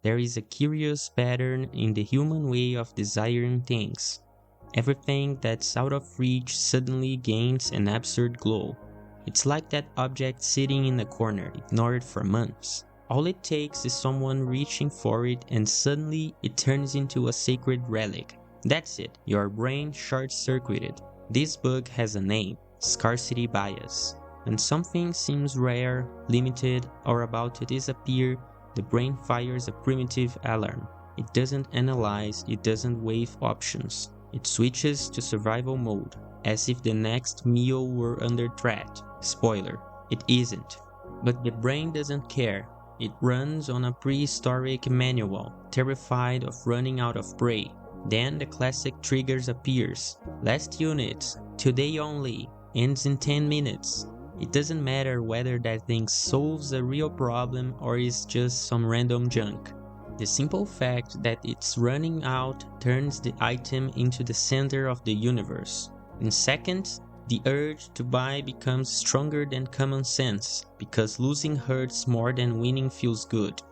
There is a curious pattern in the human way of desiring things. Everything that's out of reach suddenly gains an absurd glow. It's like that object sitting in a corner, ignored for months. All it takes is someone reaching for it and suddenly it turns into a sacred relic. That's it, your brain short-circuited. This bug has a name, scarcity bias. When something seems rare, limited, or about to disappear, the brain fires a primitive alarm. It doesn't analyze, it doesn't weigh options. It switches to survival mode, as if the next meal were under threat. Spoiler, it isn't. But the brain doesn't care. It runs on a prehistoric manual, terrified of running out of prey. Then the classic triggers appears. Last unit, today only, ends in 10 minutes. It doesn't matter whether that thing solves a real problem or is just some random junk. The simple fact that it's running out turns the item into the center of the universe. In seconds, the urge to buy becomes stronger than common sense, because losing hurts more than winning feels good.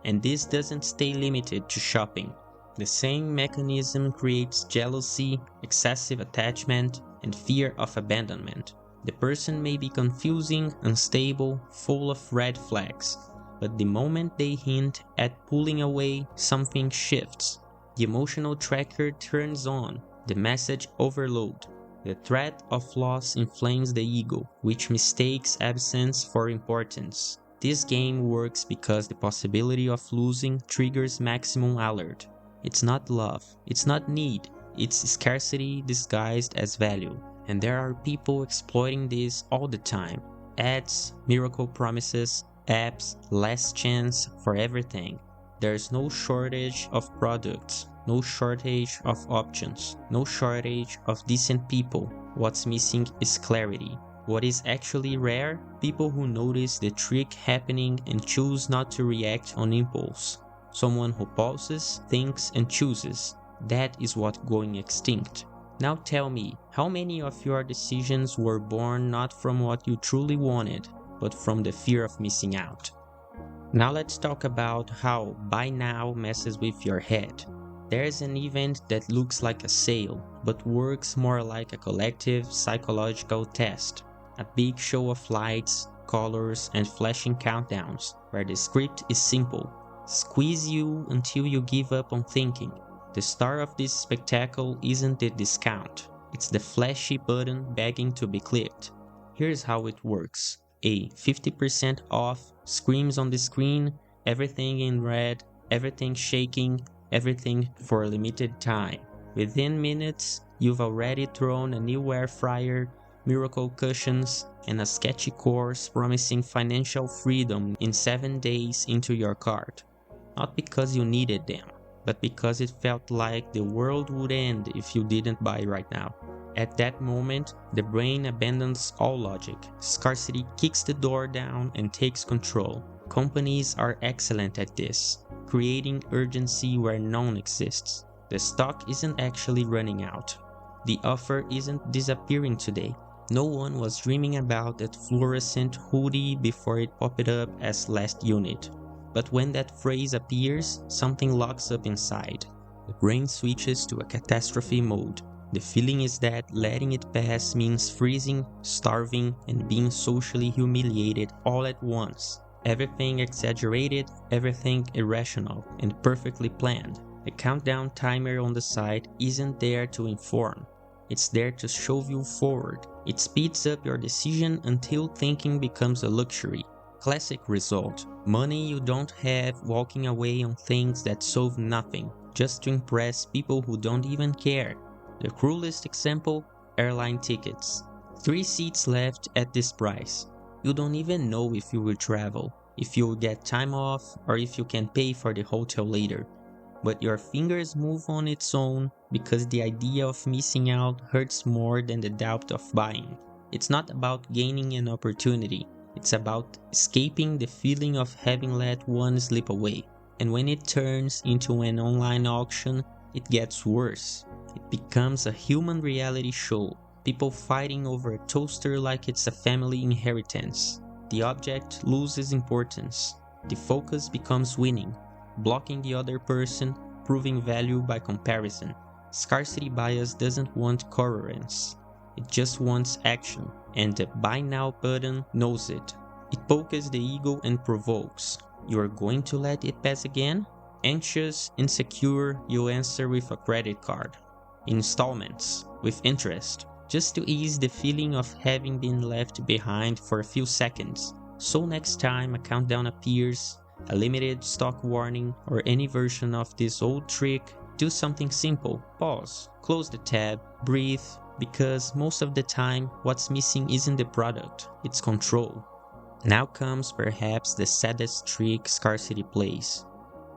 And this doesn't stay limited to shopping. The same mechanism creates jealousy, excessive attachment, and fear of abandonment. The person may be confusing, unstable, full of red flags, but the moment they hint at pulling away, something shifts. The emotional tracker turns on, the message overload. The threat of loss inflames the ego, which mistakes absence for importance. This game works because the possibility of losing triggers maximum alert. It's not love, it's not need, it's scarcity disguised as value. And there are people exploiting this all the time. Ads, miracle promises, apps, last chance for everything. There's no shortage of products, no shortage of options, no shortage of decent people. What's missing is clarity. What is actually rare? People who notice the trick happening and choose not to react on impulse. Someone who pauses, thinks, and chooses. That is what's going extinct. Now tell me, how many of your decisions were born not from what you truly wanted, but from the fear of missing out? Now let's talk about how buy now messes with your head. There's an event that looks like a sale, but works more like a collective psychological test. A big show of lights, colors, and flashing countdowns, where the script is simple. Squeeze you until you give up on thinking. The star of this spectacle isn't the discount, it's the flashy button begging to be clicked. Here's how it works. A 50% off screams on the screen, everything in red, everything shaking, everything for a limited time. Within minutes, you've already thrown a new air fryer, miracle cushions, and a sketchy course promising financial freedom in 7 days into your cart. Not because you needed them, but because it felt like the world would end if you didn't buy right now. At that moment, the brain abandons all logic. Scarcity kicks the door down and takes control. Companies are excellent at this, creating urgency where none exists. The stock isn't actually running out. The offer isn't disappearing today. No one was dreaming about that fluorescent hoodie before it popped up as last unit. But when that phrase appears, something locks up inside. The brain switches to a catastrophe mode. The feeling is that letting it pass means freezing, starving, and being socially humiliated all at once. Everything exaggerated, everything irrational, and perfectly planned. The countdown timer on the side isn't there to inform. It's there to shove you forward. It speeds up your decision until thinking becomes a luxury. Classic result: money you don't have walking away on things that solve nothing, just to impress people who don't even care. The cruelest example: airline tickets. 3 seats left at this price. You don't even know if you will travel, if you will get time off, or if you can pay for the hotel later. But your fingers move on its own because the idea of missing out hurts more than the doubt of buying. It's not about gaining an opportunity. It's about escaping the feeling of having let one slip away. And when it turns into an online auction, it gets worse. It becomes a human reality show. People fighting over a toaster like it's a family inheritance. The object loses importance. The focus becomes winning. blocking the other person, proving value by comparison. Scarcity bias doesn't want coherence. It just wants action, and the buy now button knows it. It pokes the ego and provokes. You are going to let it pass again? Anxious, insecure, you answer with a credit card. Installments, with interest, just to ease the feeling of having been left behind for a few seconds. So next time a countdown appears, a limited stock warning, or any version of this old trick, do something simple. Pause, close the tab, breathe, because most of the time what's missing isn't the product, it's control. Now comes perhaps the saddest trick scarcity plays.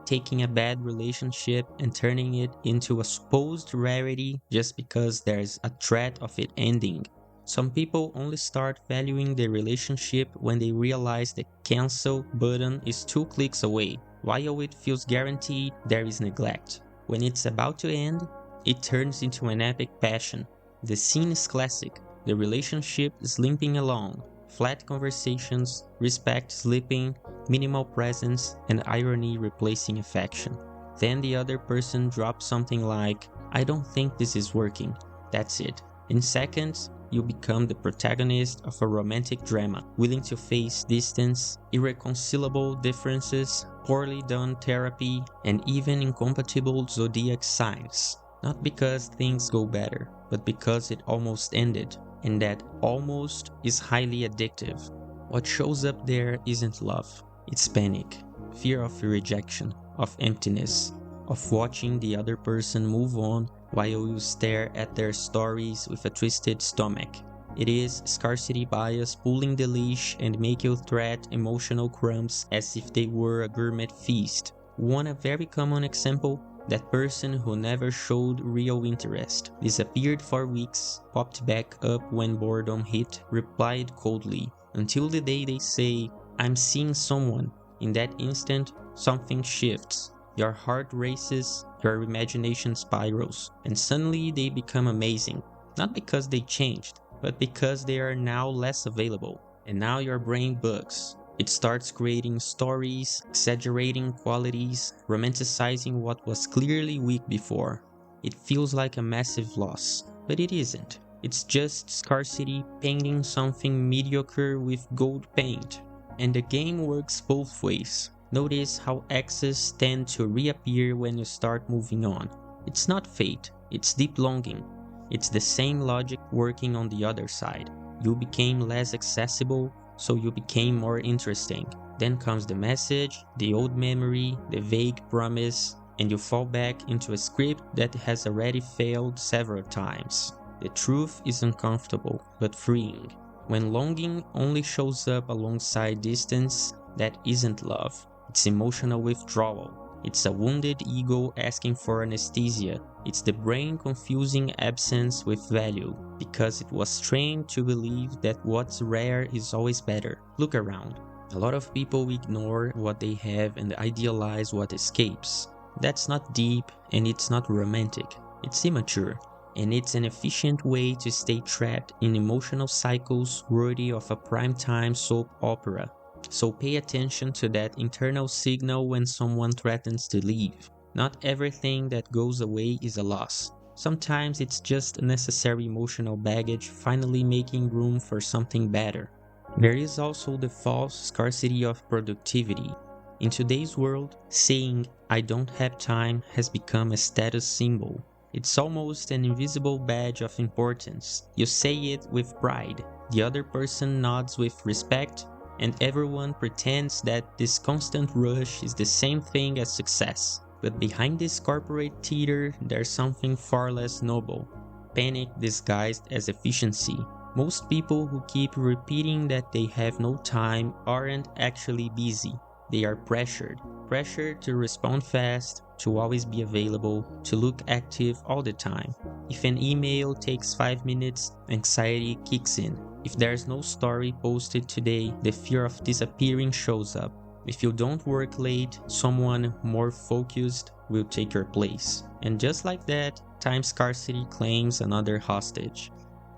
Taking a bad relationship and turning it into a supposed rarity just because there's a threat of it ending. Some people only start valuing the relationship when they realize the cancel button is 2 clicks away. While it feels guaranteed, there is neglect. When it's about to end, it turns into an epic passion. The scene is classic. The relationship is limping along. Flat conversations, respect slipping, minimal presence, and irony replacing affection. Then the other person drops something like, "I don't think this is working." That's it. In seconds, you become the protagonist of a romantic drama, willing to face distance, irreconcilable differences, poorly done therapy, and even incompatible zodiac signs. Not because things go better, but because it almost ended. And that almost is highly addictive. What shows up there isn't love, it's panic, fear of rejection, of emptiness, of watching the other person move on while you stare at their stories with a twisted stomach. It is scarcity bias pulling the leash and make you thread emotional crumbs as if they were a gourmet feast. Want a very common example? That person who never showed real interest, disappeared for weeks, popped back up when boredom hit, replied coldly, until the day they say, "I'm seeing someone." In that instant, something shifts. Your heart races, your imagination spirals, and suddenly they become amazing. Not because they changed, but because they are now less available. And now your brain bugs. It starts creating stories, exaggerating qualities, romanticizing what was clearly weak before. It feels like a massive loss, but it isn't. It's just scarcity painting something mediocre with gold paint. And the game works both ways. Notice how exes tend to reappear when you start moving on. It's not fate, it's deep longing. It's the same logic working on the other side. You became less accessible, so you became more interesting. Then comes the message, the old memory, the vague promise, and you fall back into a script that has already failed several times. The truth is uncomfortable, but freeing. When longing only shows up alongside distance, that isn't love. It's emotional withdrawal. It's a wounded ego asking for anesthesia. It's the brain confusing absence with value, because it was trained to believe that what's rare is always better. Look around. A lot of people ignore what they have and idealize what escapes. That's not deep and it's not romantic. It's immature. And it's an efficient way to stay trapped in emotional cycles worthy of a primetime soap opera. So pay attention to that internal signal when someone threatens to leave. Not everything that goes away is a loss. Sometimes it's just necessary emotional baggage finally making room for something better. There is also the false scarcity of productivity. In today's world, saying "I don't have time" has become a status symbol. It's almost an invisible badge of importance. You say it with pride, the other person nods with respect, and everyone pretends that this constant rush is the same thing as success. But behind this corporate theater, there's something far less noble. Panic disguised as efficiency. Most people who keep repeating that they have no time aren't actually busy. They are pressured. Pressured to respond fast, to always be available, to look active all the time. If an email takes 5 minutes, anxiety kicks in. If there's no story posted today, the fear of disappearing shows up. If you don't work late, someone more focused will take your place. And just like that, time scarcity claims another hostage.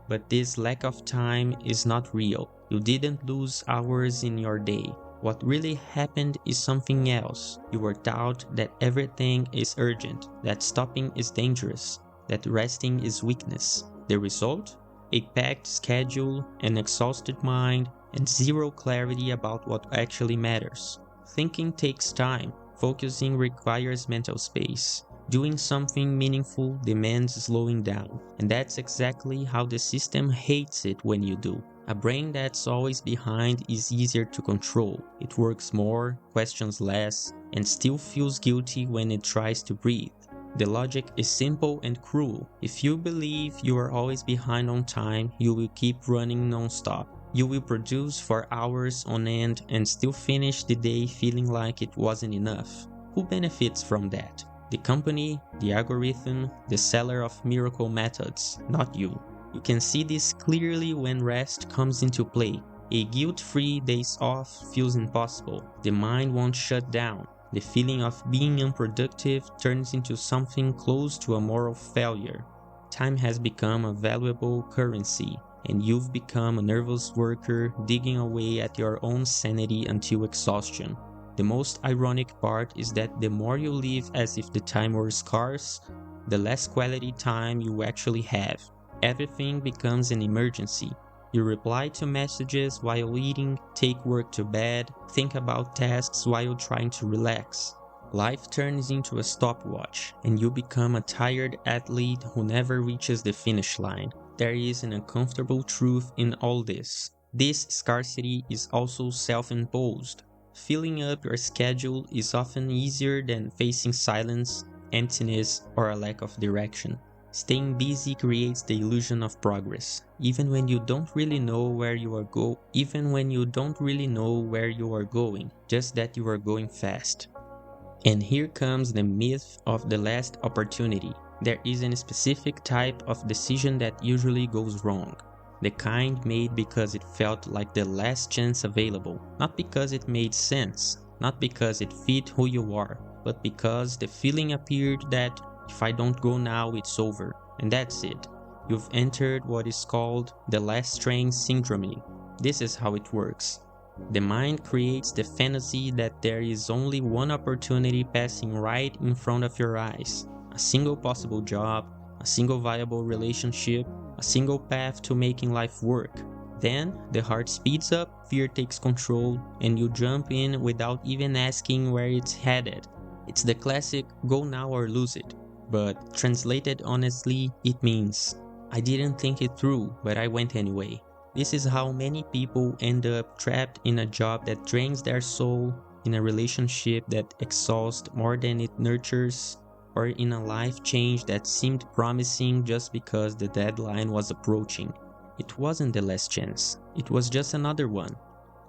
But this lack of time is not real. You didn't lose hours in your day. What really happened is something else. You were taught that everything is urgent, that stopping is dangerous, that resting is weakness. The result? A packed schedule, an exhausted mind, and zero clarity about what actually matters. Thinking takes time. Focusing requires mental space. Doing something meaningful demands slowing down. And that's exactly how the system hates it when you do. A brain that's always behind is easier to control. It works more, questions less, and still feels guilty when it tries to breathe. The logic is simple and cruel. If you believe you are always behind on time, you will keep running non-stop. You will produce for hours on end and still finish the day feeling like it wasn't enough. Who benefits from that? The company, the algorithm, the seller of miracle methods, not you. You can see this clearly when rest comes into play. A guilt-free days off feels impossible. The mind won't shut down. The feeling of being unproductive turns into something close to a moral failure. Time has become a valuable currency, and you've become a nervous worker digging away at your own sanity until exhaustion. The most ironic part is that the more you live as if the time were scarce, the less quality time you actually have. Everything becomes an emergency. You reply to messages while eating, take work to bed, think about tasks while trying to relax. Life turns into a stopwatch, and you become a tired athlete who never reaches the finish line. There is an uncomfortable truth in all this. This scarcity is also self-imposed. Filling up your schedule is often easier than facing silence, emptiness, or a lack of direction. Staying busy creates the illusion of progress, even when you don't really know where you are going, just that you are going fast. And here comes the myth of the last opportunity. There is a specific type of decision that usually goes wrong. The kind made because it felt like the last chance available, not because it made sense, not because it fit who you are, but because the feeling appeared that if I don't go now, it's over. And that's it. You've entered what is called the last train syndrome. This is how it works. The mind creates the fantasy that there is only one opportunity passing right in front of your eyes. A single possible job, a single viable relationship, a single path to making life work. Then, the heart speeds up, fear takes control, and you jump in without even asking where it's headed. It's the classic go now or lose it. But translated honestly, it means, I didn't think it through, but I went anyway. This is how many people end up trapped in a job that drains their soul, in a relationship that exhausts more than it nurtures, or in a life change that seemed promising just because the deadline was approaching. It wasn't the last chance, it was just another one.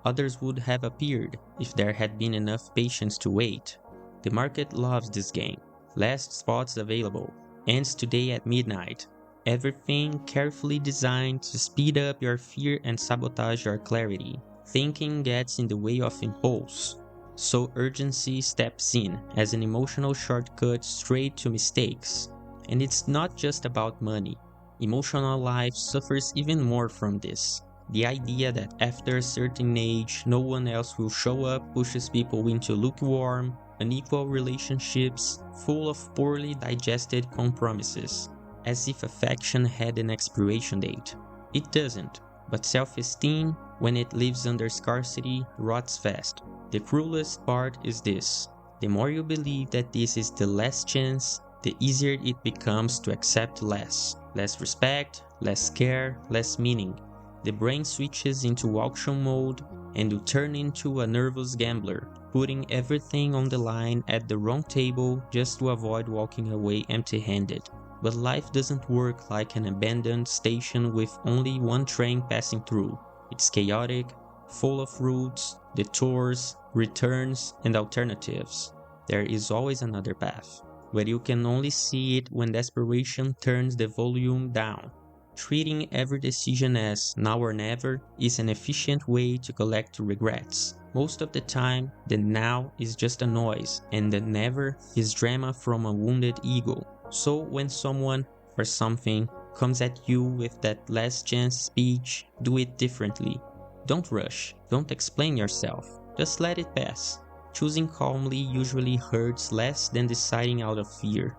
Others would have appeared if there had been enough patience to wait. The market loves this game. Last spots available. Ends today at midnight. Everything carefully designed to speed up your fear and sabotage your clarity. Thinking gets in the way of impulse. So urgency steps in as an emotional shortcut straight to mistakes. And it's not just about money. Emotional life suffers even more from this. The idea that after a certain age no one else will show up pushes people into lukewarm, unequal relationships full of poorly digested compromises, as if affection had an expiration date. It doesn't, but self-esteem, when it lives under scarcity, rots fast. The cruelest part is this. The more you believe that this is the last chance, the easier it becomes to accept less. Less respect, less care, less meaning. The brain switches into auction mode and you turn into a nervous gambler, putting everything on the line at the wrong table just to avoid walking away empty-handed. But life doesn't work like an abandoned station with only one train passing through. It's chaotic, full of routes, detours, returns, and alternatives. There is always another path, but you can only see it when desperation turns the volume down. Treating every decision as now or never is an efficient way to collect regrets. Most of the time, the now is just a noise, and the never is drama from a wounded ego. So when someone or something comes at you with that last chance speech, do it differently. Don't rush, don't explain yourself. Just let it pass. Choosing calmly usually hurts less than deciding out of fear.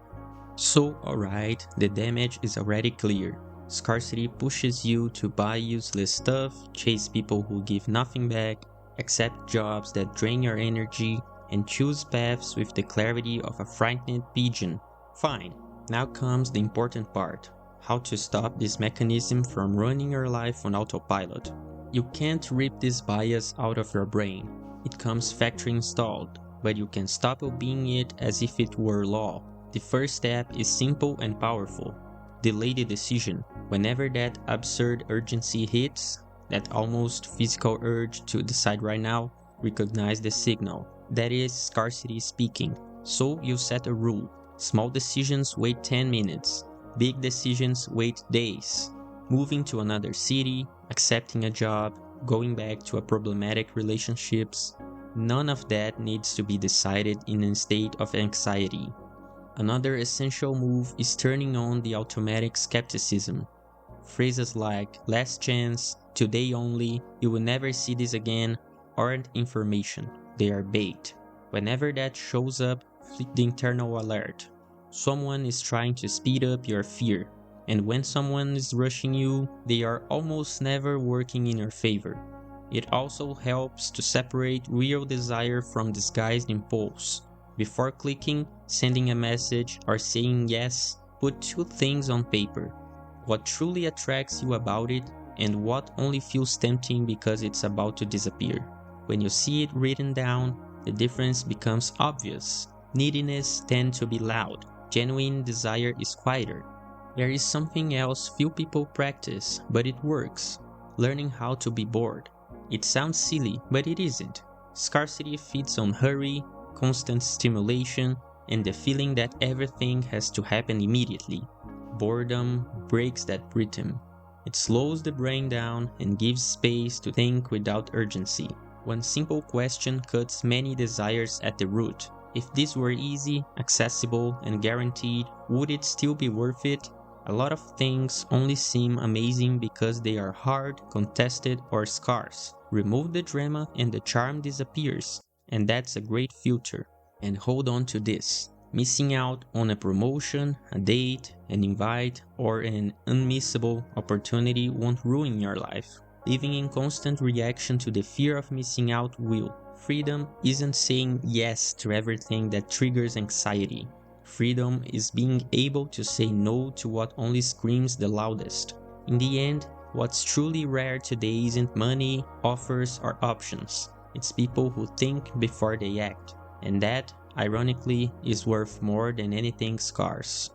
So, alright, the damage is already clear. Scarcity pushes you to buy useless stuff, chase people who give nothing back, accept jobs that drain your energy, and choose paths with the clarity of a frightened pigeon. Fine, now comes the important part. How to stop this mechanism from running your life on autopilot. You can't rip this bias out of your brain. It comes factory installed, but you can stop obeying it as if it were law. The first step is simple and powerful. Delay the decision. Whenever that absurd urgency hits, that almost physical urge to decide right now, recognize the signal. That is scarcity speaking. So you set a rule. Small decisions wait 10 minutes. Big decisions wait days. Moving to another city, accepting a job, going back to a problematic relationships. None of that needs to be decided in a state of anxiety. Another essential move is turning on the automatic skepticism. Phrases like last chance, today only, you will never see this again aren't information, they are bait. Whenever that shows up, flick the internal alert. Someone is trying to speed up your fear, and when someone is rushing you, they are almost never working in your favor. It also helps to separate real desire from disguised impulse. Before clicking, sending a message, or saying yes, put two things on paper. What truly attracts you about it, and what only feels tempting because it's about to disappear. When you see it written down, the difference becomes obvious. Neediness tends to be loud. Genuine desire is quieter. There is something else few people practice, but it works. Learning how to be bored. It sounds silly, but it isn't. Scarcity feeds on hurry, constant stimulation, and the feeling that everything has to happen immediately. Boredom breaks that rhythm. It slows the brain down and gives space to think without urgency. One simple question cuts many desires at the root. If this were easy, accessible, and guaranteed, would it still be worth it? A lot of things only seem amazing because they are hard, contested, or scarce. Remove the drama and the charm disappears, and that's a great filter. And hold on to this. Missing out on a promotion, a date, an invite, or an unmissable opportunity won't ruin your life. Living in constant reaction to the fear of missing out will. Freedom isn't saying yes to everything that triggers anxiety. Freedom is being able to say no to what only screams the loudest. In the end, what's truly rare today isn't money, offers, or options. It's people who think before they act. And that, ironically, is worth more than anything scarce.